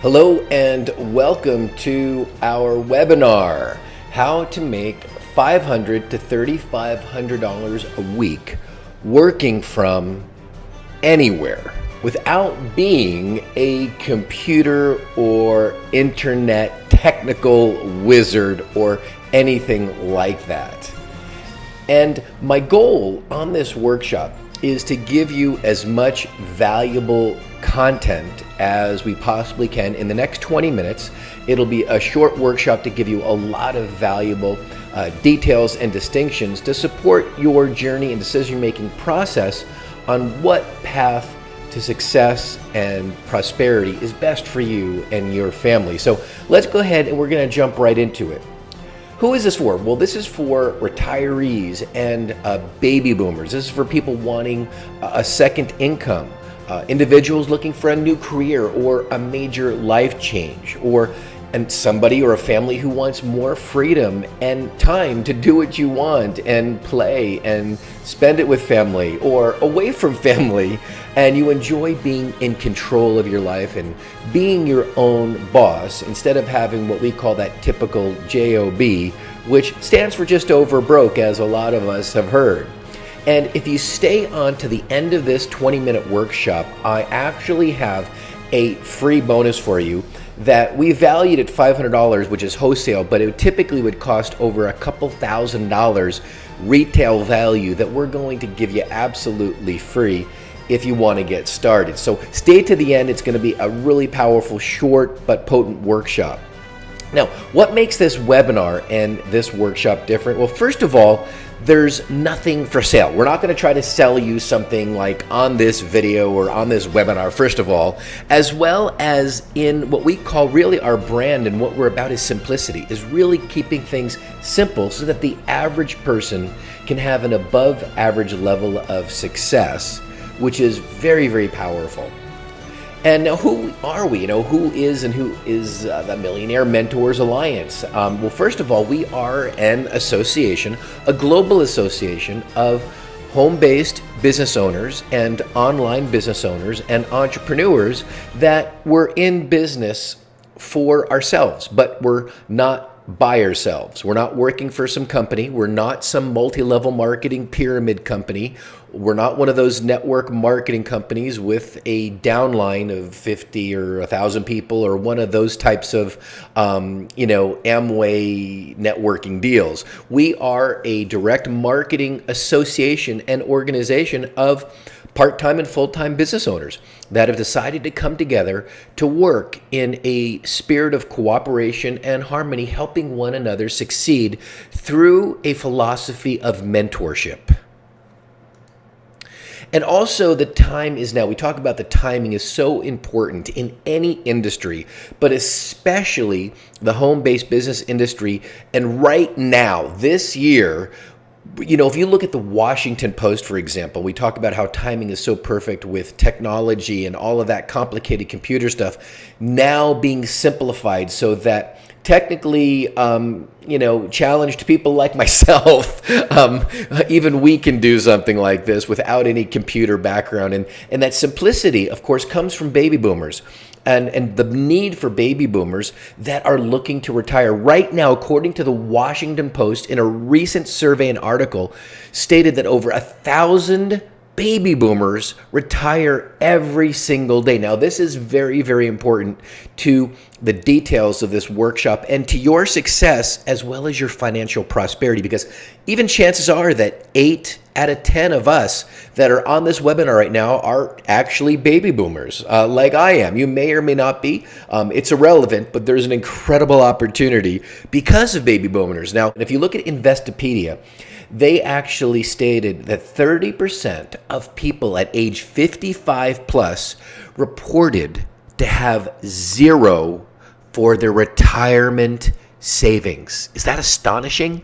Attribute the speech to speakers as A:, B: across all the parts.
A: Hello and welcome to our webinar, How to Make $500 to $3,500 a week working from anywhere without being a computer or internet technical wizard or anything like that. And my goal on this workshop is to give you as much valuable content as we possibly can in the next 20 minutes. It'll be a short workshop to give you a lot of valuable details and distinctions to support your journey and decision-making process on what path to success and prosperity is best for you and your family. So let's go ahead and we're going to jump right into it. Who is this for? Well, this is for retirees and baby boomers. This is for people wanting a second income, individuals looking for a new career or a major life change, and somebody or a family who wants more freedom and time to do what you want and play and spend it with family or away from family, and you enjoy being in control of your life and being your own boss instead of having what we call that typical JOB, which stands for just over broke, as a lot of us have heard. And if you stay on to the end of this 20-minute workshop, I actually have a free bonus for you that we valued at $500, which is wholesale, but it typically would cost over a couple $1,000 retail value that we're going to give you absolutely free if you want to get started. So stay to the end. It's going to be a really powerful, short but potent workshop. Now, what makes this webinar and this workshop different? Well, first of all, there's nothing for sale. We're not going to try to sell you something like on this video or on this webinar, first of all, as well as in what we call really our brand, and what we're about is simplicity, is really keeping things simple so that the average person can have an above average level of success, which is very, very powerful. And now, who are we? Who is the Millionaire Mentors Alliance? Well, first of all, we are an association, a global association of home-based business owners and online business owners and entrepreneurs that were in business for ourselves, but we're not by ourselves. We're not working for some company. We're not some multi-level marketing pyramid company. We're not one of those network marketing companies with a downline of 50 or 1,000 people, or one of those types of, Amway networking deals. We are a direct marketing association and organization of part-time and full-time business owners that have decided to come together to work in a spirit of cooperation and harmony, helping one another succeed through a philosophy of mentorship. And also, the time is now. We talk about the timing is so important in any industry, but especially the home-based business industry. And right now, this year, if you look at the Washington Post, for example, we talk about how timing is so perfect with technology and all of that complicated computer stuff now being simplified so that technically, challenged people like myself, even we can do something like this without any computer background. And that simplicity, of course, comes from baby boomers. And the need for baby boomers that are looking to retire right now, according to the Washington Post, in a recent survey and article, stated that over 1,000 baby boomers retire every single day. Now, this is very, very important to the details of this workshop and to your success as well as your financial prosperity, because even chances are that 8 out of 10 of us that are on this webinar right now are actually baby boomers, like I am. You may or may not be. It's irrelevant, but there's an incredible opportunity because of baby boomers. Now, if you look at Investopedia, they actually stated that 30% of people at age 55 plus reported to have zero for their retirement savings. Is that astonishing?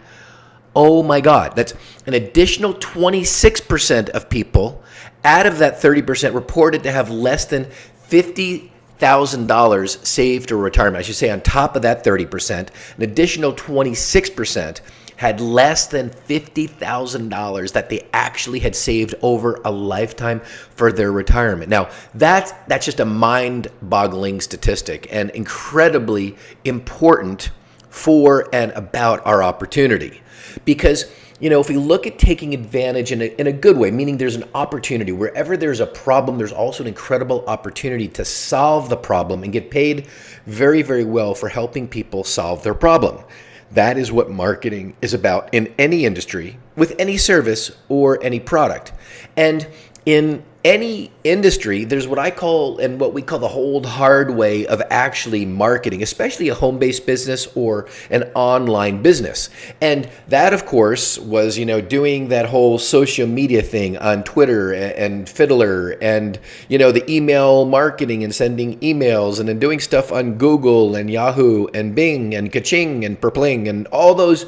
A: Oh my God, that's an additional 26% of people out of that 30% reported to have less than $50,000 saved for retirement. I should say on top of that 30%, an additional 26% had less than $50,000 that they actually had saved over a lifetime for their retirement. Now, that's just a mind-boggling statistic and incredibly important for and about our opportunity. Because, if we look at taking advantage in a good way, meaning there's an opportunity, wherever there's a problem, there's also an incredible opportunity to solve the problem and get paid very, very well for helping people solve their problem. That is what marketing is about in any industry, with any service or any product. And in any industry, there's what I call and what we call the hold hard way of actually marketing, especially a home-based business or an online business. And that, of course, was, doing that whole social media thing on Twitter and Fiddler and, the email marketing and sending emails and then doing stuff on Google and Yahoo and Bing and Kaching and Perpling and all those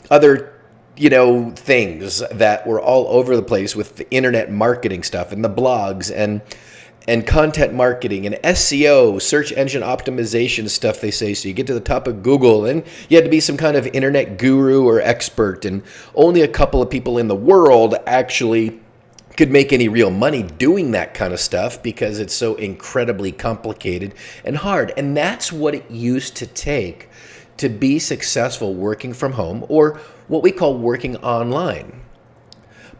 A: other things that were all over the place with the internet marketing stuff and the blogs and content marketing and SEO, search engine optimization stuff, they say. So you get to the top of Google and you had to be some kind of internet guru or expert, and only a couple of people in the world actually could make any real money doing that kind of stuff because it's so incredibly complicated and hard. And that's what it used to take to be successful working from home, or what we call working online.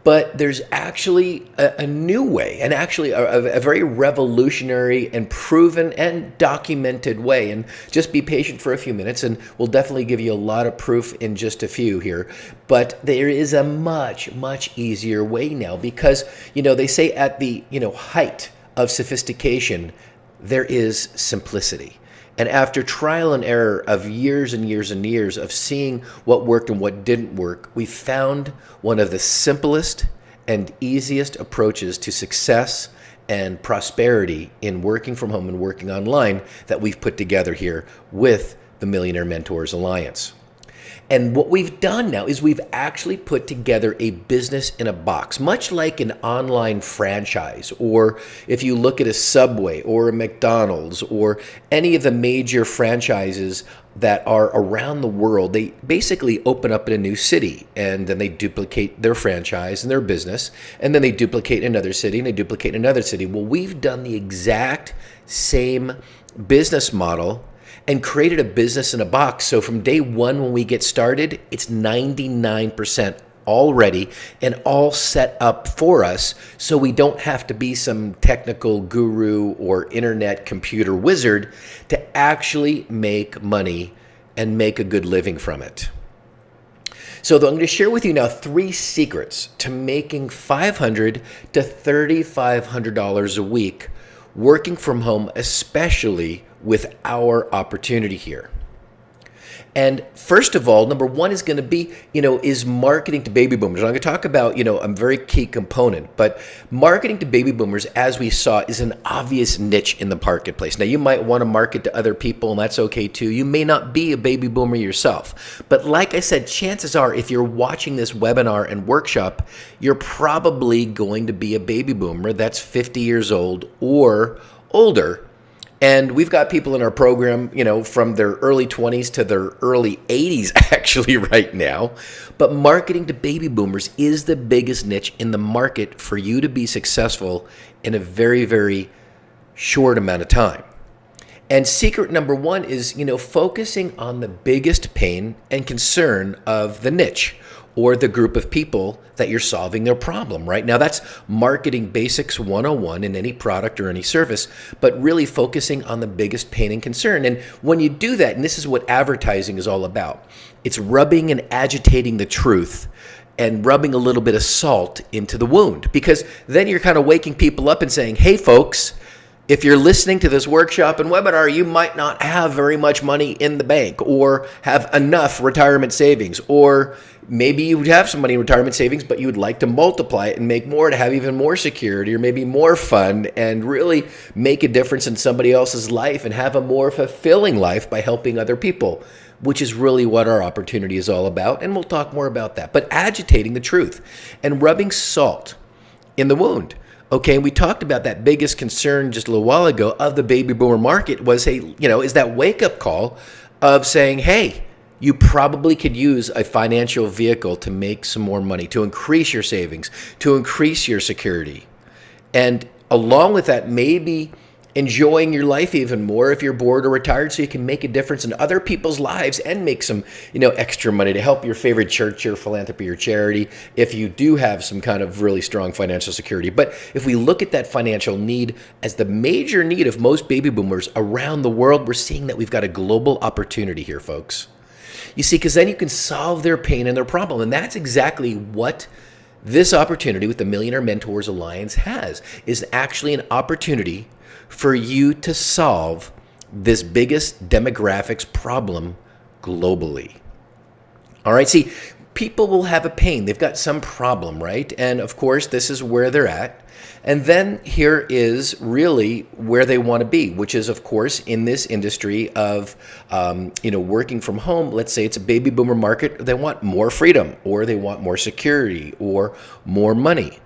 A: But there's actually a new way, and actually a very revolutionary and proven and documented way. And just be patient for a few minutes, and we'll definitely give you a lot of proof in just a few here. But there is a much, much easier way now, because, they say at the, height of sophistication, there is simplicity. And after trial and error of years and years and years of seeing what worked and what didn't work, we found one of the simplest and easiest approaches to success and prosperity in working from home and working online that we've put together here with the Millionaire Mentors Alliance. And what we've done now is we've actually put together a business in a box, much like an online franchise, or if you look at a Subway or a McDonald's or any of the major franchises that are around the world. They basically open up in a new city, and then they duplicate their franchise and their business, and then they duplicate another city and they duplicate another city. Well, we've done the exact same business model and created a business in a box. So from day one, when we get started, it's 99% already and all set up for us, so we don't have to be some technical guru or internet computer wizard to actually make money and make a good living from it. So I'm going to share with you now 3 secrets to making $500 to $3,500 a week working from home, especially with our opportunity here. And first of all, number one is going to be, is marketing to baby boomers. I'm going to talk about, a very key component, but marketing to baby boomers, as we saw, is an obvious niche in the marketplace. Now, you might want to market to other people, and that's okay too. You may not be a baby boomer yourself, but like I said, chances are, if you're watching this webinar and workshop, you're probably going to be a baby boomer that's 50 years old or older. And we've got people in our program, from their early 20s to their early 80s actually right now. But marketing to baby boomers is the biggest niche in the market for you to be successful in a very, very short amount of time. And secret number one is, focusing on the biggest pain and concern of the niche or the group of people that you're solving their problem. Right now, that's marketing basics 101 in any product or any service, but really focusing on the biggest pain and concern. And when you do that, and this is what advertising is all about, it's rubbing and agitating the truth and rubbing a little bit of salt into the wound, because then you're kind of waking people up and saying, hey folks, if you're listening to this workshop and webinar, you might not have very much money in the bank or have enough retirement savings, or maybe you would have some money in retirement savings, but you would like to multiply it and make more to have even more security or maybe more fun and really make a difference in somebody else's life and have a more fulfilling life by helping other people, which is really what our opportunity is all about. And we'll talk more about that. But agitating the truth and rubbing salt in the wound. Okay, we talked about that biggest concern just a little while ago of the baby boomer market was, hey, is that wake-up call of saying, hey, you probably could use a financial vehicle to make some more money, to increase your savings, to increase your security. And along with that, maybe enjoying your life even more if you're bored or retired, so you can make a difference in other people's lives and make some, extra money to help your favorite church or philanthropy or charity if you do have some kind of really strong financial security. But if we look at that financial need as the major need of most baby boomers around the world, we're seeing that we've got a global opportunity here, folks. You see, because then you can solve their pain and their problem. And that's exactly what this opportunity with the Millionaire Mentors Alliance is actually an opportunity for you to solve this biggest demographics problem globally. All right, see, people will have a pain. They've got some problem, right? And of course, this is where they're at. And then here is really where they want to be, which is, of course, in this industry of, working from home. Let's say it's a baby boomer market. They want more freedom, or they want more security, or more money.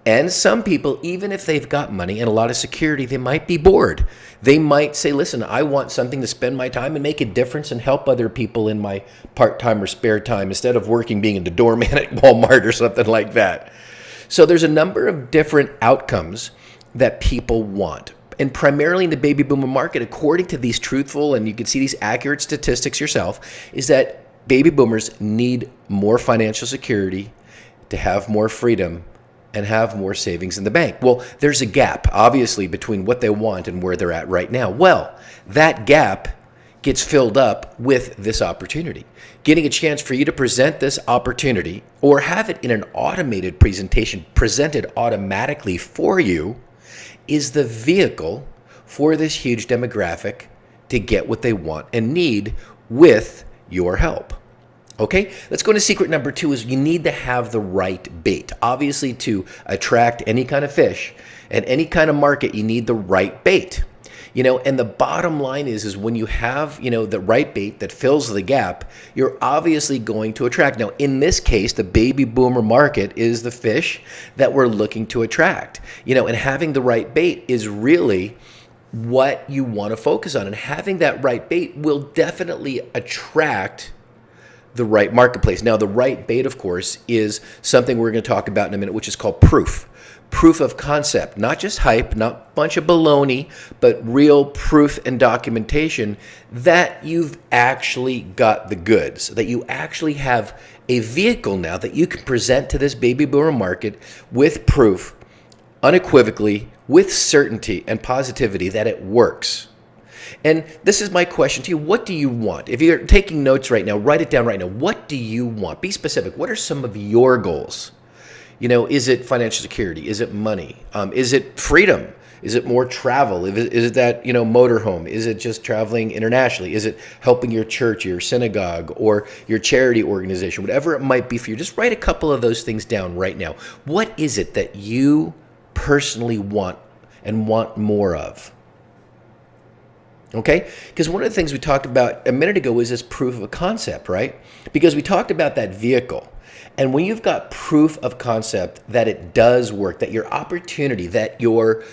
A: And some people, even if they've got money and a lot of security, they might be bored. They might say, listen, I want something to spend my time and make a difference and help other people in my part-time or spare time instead of being a doorman at Walmart or something like that. So there's a number of different outcomes that people want. And primarily in the baby boomer market, according to these truthful, and you can see these accurate statistics yourself, is that baby boomers need more financial security to have more freedom and have more savings in the bank. Well, there's a gap, obviously, between what they want and where they're at right now. Well, that gap gets filled up with this opportunity. Getting a chance for you to present this opportunity or have it in an automated presentation presented automatically for you is the vehicle for this huge demographic to get what they want and need with your help. Okay, let's go to secret number 2 is you need to have the right bait. Obviously, to attract any kind of fish and any kind of market, you need the right bait. And the bottom line is when you have, the right bait that fills the gap, you're obviously going to attract. Now, in this case, the baby boomer market is the fish that we're looking to attract. And having the right bait is really what you want to focus on. And having that right bait will definitely attract the right marketplace. Now, the right bait, of course, is something we're going to talk about in a minute, which is called proof. Proof of concept, not just hype, not a bunch of baloney, but real proof and documentation that you've actually got the goods, that you actually have a vehicle now that you can present to this baby boomer market with proof, unequivocally, with certainty and positivity that it works. And this is my question to you. What do you want? If you're taking notes right now, write it down right now. What do you want? Be specific. What are some of your goals? Is it financial security? Is it money? Is it freedom? Is it more travel? Is it that, motorhome? Is it just traveling internationally? Is it helping your church, your synagogue, or your charity organization? Whatever it might be for you, just write a couple of those things down right now. What is it that you personally want and want more of? Okay? Because one of the things we talked about a minute ago is this proof of a concept, right? Because we talked about that vehicle. And when you've got proof of concept that it does work, that your opportunity, that your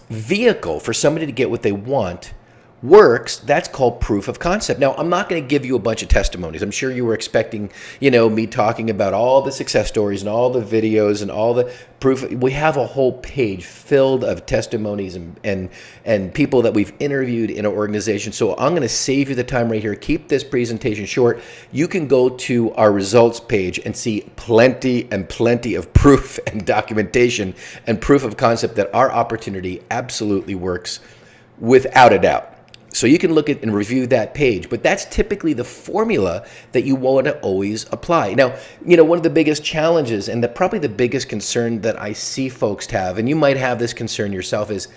A: vehicle for somebody to get what they want works, that's called proof of concept. Now, I'm not going to give you a bunch of testimonies. I'm sure you were expecting, me talking about all the success stories and all the videos and all the proof. We have a whole page filled of testimonies and people that we've interviewed in our organization. So I'm going to save you the time right here. Keep this presentation short. You can go to our results page and see plenty and plenty of proof and documentation and proof of concept that our opportunity absolutely works without a doubt. So you can look at and review that page, but that's typically the formula that you want to always apply. Now, one of the biggest challenges and probably the biggest concern that I see folks have, and you might have this concern yourself, is,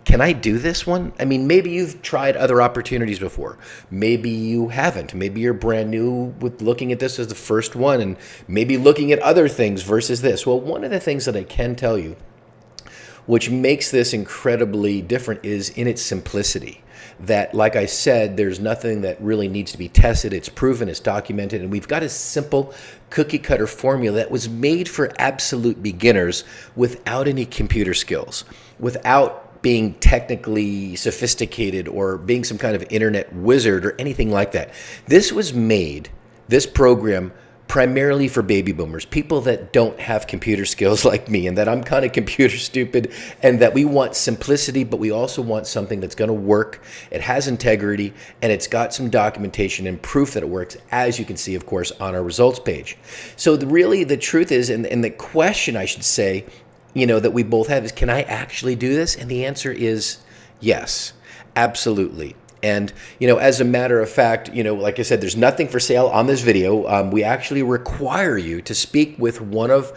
A: can I do this one? I mean, maybe you've tried other opportunities before. Maybe you haven't. Maybe you're brand new with looking at this as the first one and maybe looking at other things versus this. Well, one of the things that I can tell you, which makes this incredibly different, is in its simplicity. That, like I said, there's nothing that really needs to be tested. It's proven, it's documented, and we've got a simple cookie cutter formula that was made for absolute beginners without any computer skills, without being technically sophisticated or being some kind of internet wizard or anything like that. This program, primarily for baby boomers, people that don't have computer skills like me, and that I'm kind of computer stupid, and that we want simplicity, but we also want something that's going to work. It has integrity, and it's got some documentation and proof that it works, as you can see, of course, on our results page. So the truth is, and the question I should say, that we both have is, can I actually do this? And the answer is yes, absolutely. And, as a matter of fact, like I said, there's nothing for sale on this video. We actually require you to speak with one of,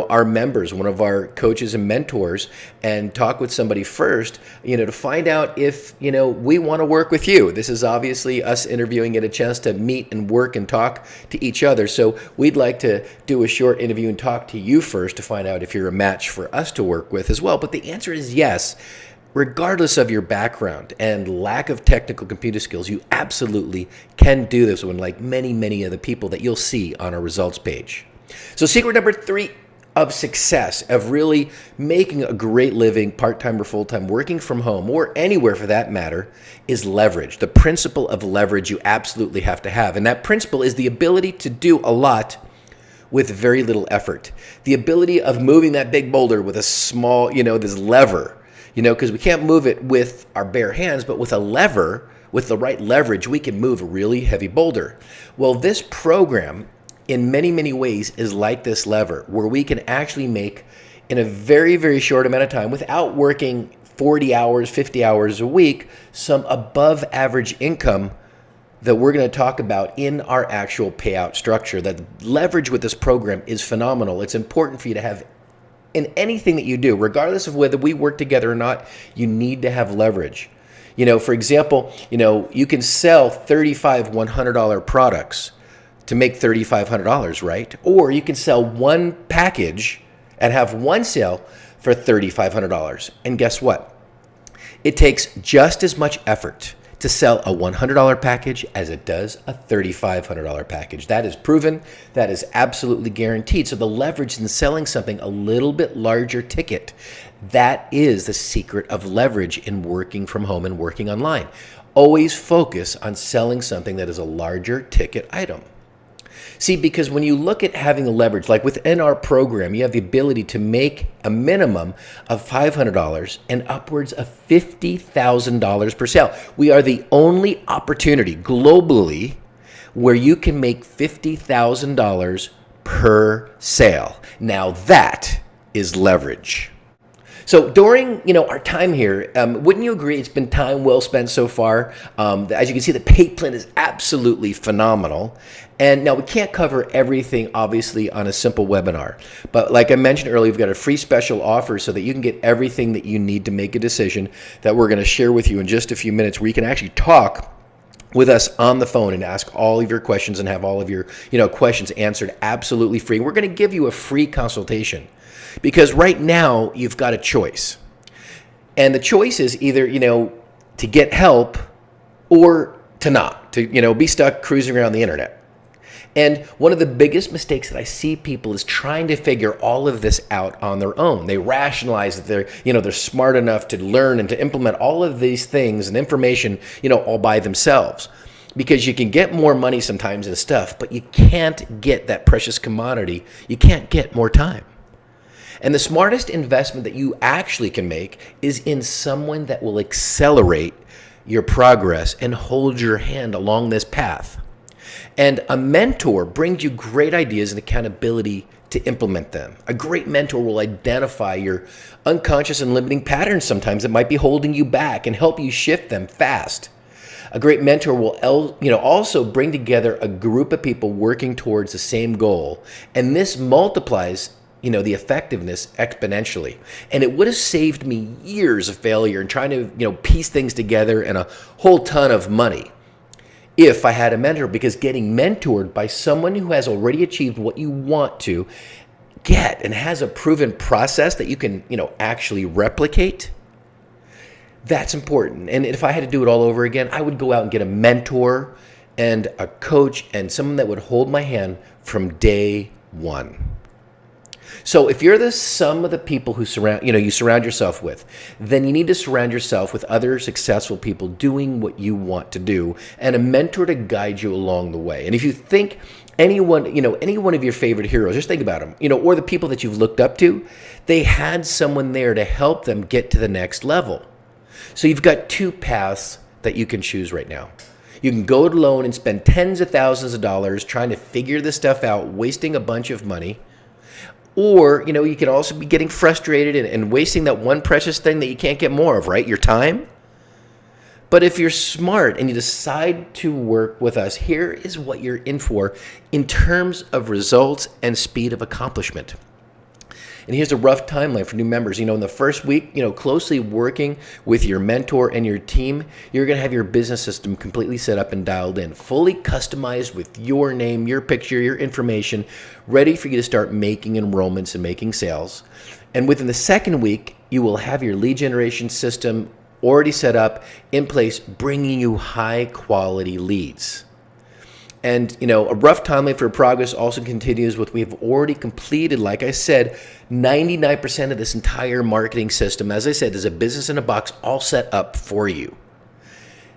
A: our members, one of our coaches and mentors, and talk with somebody first, to find out if, we want to work with you. This is obviously us interviewing, get a chance to meet and work and talk to each other. So we'd like to do a short interview and talk to you first to find out if you're a match for us to work with as well. But the answer is yes. Regardless of your background and lack of technical computer skills, you absolutely can do this one, like many, many of the people that you'll see on our results page. So secret number 3 of success, of really making a great living, part-time or full-time, working from home or anywhere for that matter, is leverage. The principle of leverage you absolutely have to have. And that principle is the ability to do a lot with very little effort. The ability of moving that big boulder with a small, this lever. Because we can't move it with our bare hands, but with a lever, with the right leverage, we can move a really heavy boulder. Well, this program, in many, many ways, is like this lever, where we can actually make, in a very, very short amount of time, without working 40 hours, 50 hours a week, some above average income that we're going to talk about in our actual payout structure. That leverage with this program is phenomenal. It's important for you to have in anything that you do, regardless of whether we work together or not. You need to have leverage. For example, you can sell $3,500 products to make $3,500, right? Or you can sell one package and have one sale for $3,500. And guess what? It takes just as much effort to sell a $100 package as it does a $3,500 package. That is proven. That is absolutely guaranteed. So the leverage in selling something a little bit larger ticket, that is the secret of leverage in working from home and working online. Always focus on selling something that is a larger ticket item. See, because when you look at having the leverage, like within our program, you have the ability to make a minimum of $500 and upwards of $50,000 per sale. We are the only opportunity globally where you can make $50,000 per sale. Now that is leverage. So during our time here, wouldn't you agree it's been time well spent so far? As you can see, the pay plan is absolutely phenomenal. And now we can't cover everything, obviously, on a simple webinar. But like I mentioned earlier, we've got a free special offer so that you can get everything that you need to make a decision that we're going to share with you in just a few minutes, where you can actually talk with us on the phone and ask all of your questions and have all of your questions answered absolutely free. We're going to give you a free consultation. Because right now, you've got a choice. And the choice is either, to get help or to not, to, be stuck cruising around the internet. And one of the biggest mistakes that I see people is trying to figure all of this out on their own. They rationalize that they're smart enough to learn and to implement all of these things and information, all by themselves. Because you can get more money sometimes and stuff, but you can't get that precious commodity. You can't get more time. And the smartest investment that you actually can make is in someone that will accelerate your progress and hold your hand along this path. And a mentor brings you great ideas and accountability to implement them. A great mentor will identify your unconscious and limiting patterns sometimes that might be holding you back and help you shift them fast. A great mentor will also bring together a group of people working towards the same goal. And this multiplies the effectiveness exponentially. And it would have saved me years of failure and trying to, piece things together and a whole ton of money if I had a mentor, because getting mentored by someone who has already achieved what you want to get and has a proven process that you can, actually replicate, that's important. And if I had to do it all over again, I would go out and get a mentor and a coach and someone that would hold my hand from day one. So if you're the sum of the people who you surround yourself with, then you need to surround yourself with other successful people doing what you want to do and a mentor to guide you along the way. And if you think any one of your favorite heroes, just think about them, or the people that you've looked up to, they had someone there to help them get to the next level. So you've got two paths that you can choose right now. You can go it alone and spend tens of thousands of dollars trying to figure this stuff out, wasting a bunch of money. Or, you can also be getting frustrated and wasting that one precious thing that you can't get more of, right? Your time. But if you're smart and you decide to work with us, here is what you're in for in terms of results and speed of accomplishment. And here's a rough timeline for new members. In the first week, closely working with your mentor and your team, you're going to have your business system completely set up and dialed in, fully customized with your name, your picture, your information, ready for you to start making enrollments and making sales. And within the second week, you will have your lead generation system already set up in place, bringing you high quality leads. And, a rough timeline for progress also continues with we've already completed, like I said, 99% of this entire marketing system. As I said, is a business in a box all set up for you.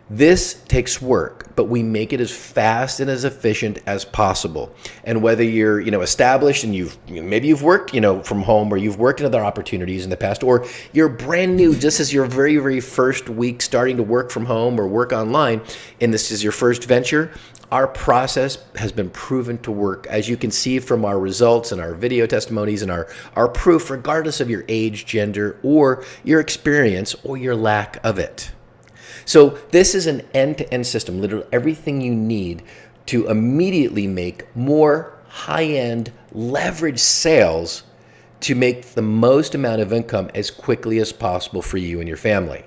A: This takes work, but we make it as fast and as efficient as possible. And whether you're, established and maybe you've worked, from home, or you've worked in other opportunities in the past, or you're brand new, just as your very, very first week starting to work from home or work online, and this is your first venture, our process has been proven to work, as you can see from our results and our video testimonies and our proof, regardless of your age, gender, or your experience or your lack of it. So this is an end-to-end system, literally everything you need to immediately make more high-end leverage sales to make the most amount of income as quickly as possible for you and your family.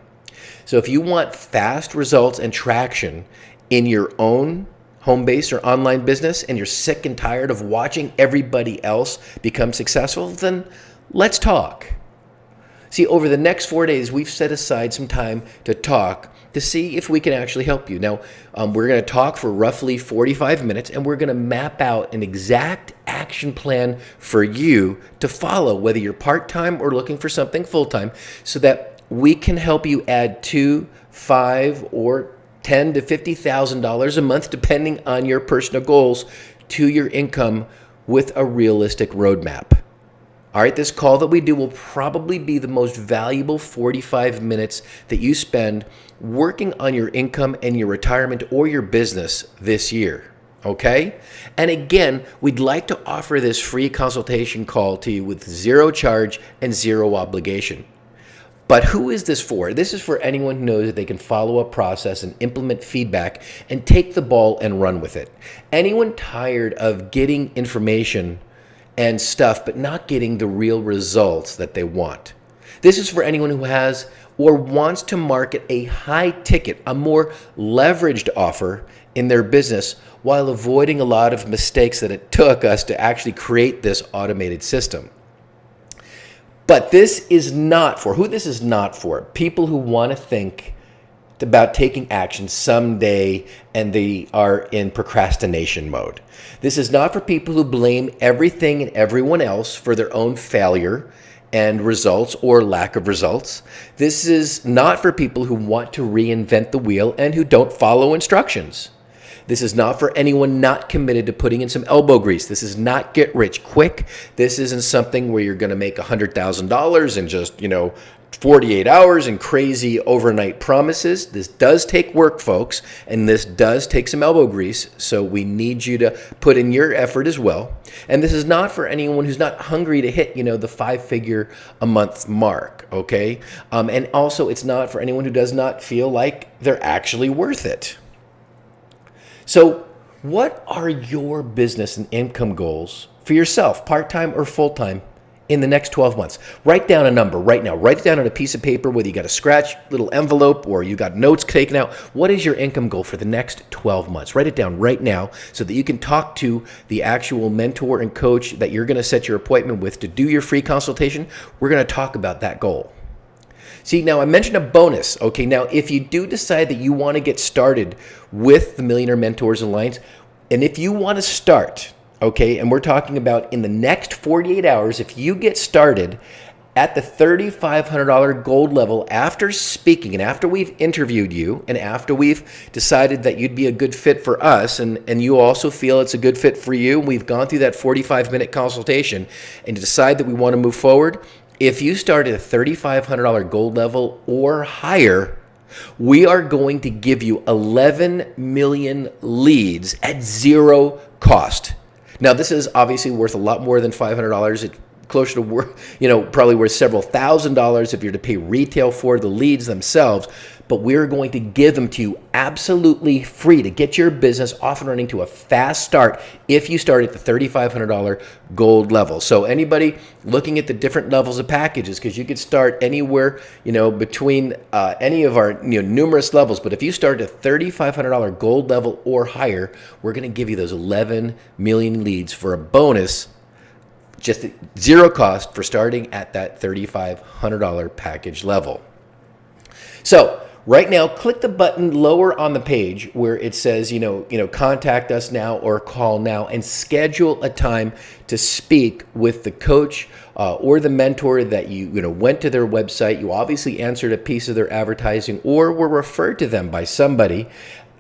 A: So if you want fast results and traction in your own home-based or online business, and you're sick and tired of watching everybody else become successful, then let's talk. See, over the next 4 days, we've set aside some time to talk to see if we can actually help you. Now, we're going to talk for roughly 45 minutes, and we're going to map out an exact action plan for you to follow, whether you're part-time or looking for something full-time, so that we can help you add $2, $5, or $10,000 to $50,000 a month, depending on your personal goals, to your income with a realistic roadmap. All right, this call that we do will probably be the most valuable 45 minutes that you spend working on your income and your retirement or your business this year. Okay? And again, we'd like to offer this free consultation call to you with zero charge and zero obligation. But who is this for? This is for anyone who knows that they can follow a process and implement feedback and take the ball and run with it. Anyone tired of getting information and stuff, but not getting the real results that they want. This is for anyone who has or wants to market a high ticket, a more leveraged offer in their business while avoiding a lot of mistakes that it took us to actually create this automated system. But this is not for, who this is not for, people who want to think about taking action someday and they are in procrastination mode. This is not for people who blame everything and everyone else for their own failure and results or lack of results. This is not for people who want to reinvent the wheel and who don't follow instructions. This is not for anyone not committed to putting in some elbow grease. This is not get rich quick. This isn't something where you're going to make $100,000 in just, 48 hours and crazy overnight promises. This does take work, folks, and this does take some elbow grease. So we need you to put in your effort as well. And this is not for anyone who's not hungry to hit, the 5-figure a month mark. Okay. And also it's not for anyone who does not feel like they're actually worth it. So what are your business and income goals for yourself, part-time or full-time, in the next 12 months? Write down a number right now. Write it down on a piece of paper, whether you got a scratch little envelope or you got notes taken out. What is your income goal for the next 12 months? Write it down right now so that you can talk to the actual mentor and coach that you're going to set your appointment with to do your free consultation. We're going to talk about that goal. See, now I mentioned a bonus. Okay, now if you do decide that you want to get started with the Millionaire Mentors Alliance, and if you want to start Okay, and we're talking about in the next 48 hours, if you get started at the $3,500 gold level after speaking and after we've interviewed you and after we've decided that you'd be a good fit for us and you also feel it's a good fit for you, we've gone through that 45-minute consultation and decide that we want to move forward, if you start at a $3,500 gold level or higher, we are going to give you 11 million leads at zero cost. Now, this is obviously worth a lot more than $500. It's closer to probably worth several $1,000s if you're to pay retail for the leads themselves. But we're going to give them to you absolutely free to get your business off and running to a fast start if you start at the $3,500 gold level. So anybody looking at the different levels of packages, because you could start anywhere, between any of our numerous levels. But if you start at $3,500 gold level or higher, we're going to give you those 11 million leads for a bonus, just at zero cost for starting at that $3,500 package level. So right now, click the button lower on the page where it says, contact us now or call now and schedule a time to speak with the coach or the mentor that you went to their website. You obviously answered a piece of their advertising or were referred to them by somebody.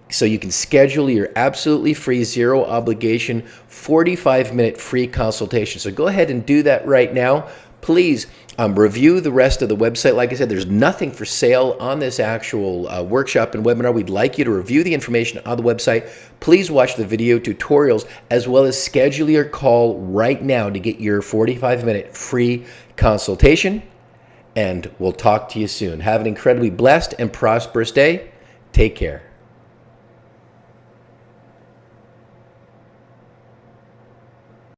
A: So you can schedule your absolutely free, zero obligation, 45-minute free consultation. So go ahead and do that right now. Please review the rest of the website. Like I said, there's nothing for sale on this actual workshop and webinar. We'd like you to review the information on the website. Please watch the video tutorials as well as schedule your call right now to get your 45-minute free consultation. And we'll talk to you soon. Have an incredibly blessed and prosperous day. Take care.